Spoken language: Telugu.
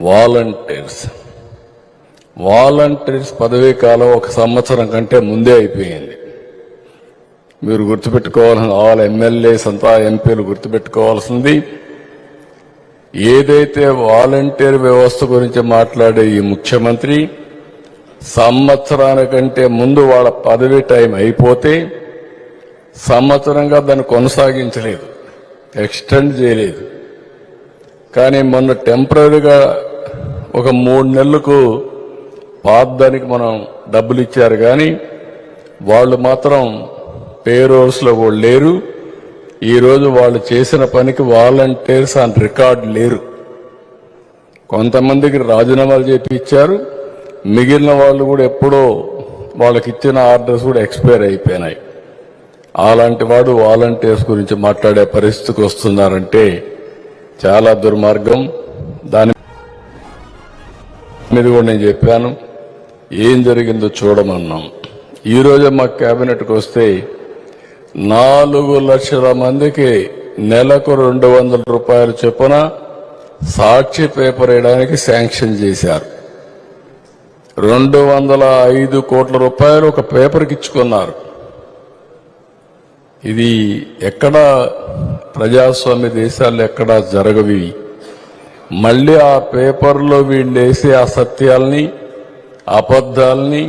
వాలంటీర్స్ పదవీ కాలం 1 సంవత్సరం కంటే ముందే అయిపోయింది. మీరు గుర్తుపెట్టుకోవాల్సిన ఆల్ ఎమ్మెల్యేస్ అంతా ఎంపీలు గుర్తుపెట్టుకోవాల్సింది ఏదైతే వాలంటీర్ వ్యవస్థ గురించి మాట్లాడే ఈ ముఖ్యమంత్రి సంవత్సరానికంటే ముందు వాళ్ళ పదవీ టైం అయిపోతే సంవత్సరంగా దాన్ని కొనసాగించలేదు, ఎక్స్టెండ్ చేయలేదు. కానీ మొన్న టెంపరీగా ఒక 3 నెలలకు పాతదానికి మనం డబ్బులు ఇచ్చారు. కానీ వాళ్ళు మాత్రం పేరోల్స్లో కూడా లేరు. ఈరోజు వాళ్ళు చేసిన పనికి వాలంటీర్స్ ఆన్ రికార్డ్ లేరు. కొంతమందికి రాజీనామాలు చేపి ఇచ్చారు, మిగిలిన వాళ్ళు కూడా ఎప్పుడో వాళ్ళకి ఇచ్చిన ఆర్డర్స్ కూడా ఎక్స్పైర్ అయిపోయినాయి. అలాంటి వాడు వాలంటీర్స్ గురించి మాట్లాడే పరిస్థితికి వస్తున్నారంటే చాలా దుర్మార్గం. దాని మీద కూడా నేను చెప్పాను, ఏం జరిగిందో చూడమన్నాం. ఈరోజే మా కేబినెట్కి వస్తే 4 లక్షల మందికి నెలకు 200 రూపాయలు చొప్పున సాక్షి పేపర్ వేయడానికి శాంక్షన్ చేశారు. 205 కోట్ల రూపాయలు ఒక పేపర్కి ఇచ్చుకున్నారు. ఇది ఎక్కడ ప్రజాస్వామ్య దేశాల్లో ఎక్కడా జరగవి. మళ్ళీ ఆ పేపర్లో వీళ్ళు వేసే అసత్యాల్ని, అబద్ధాల్ని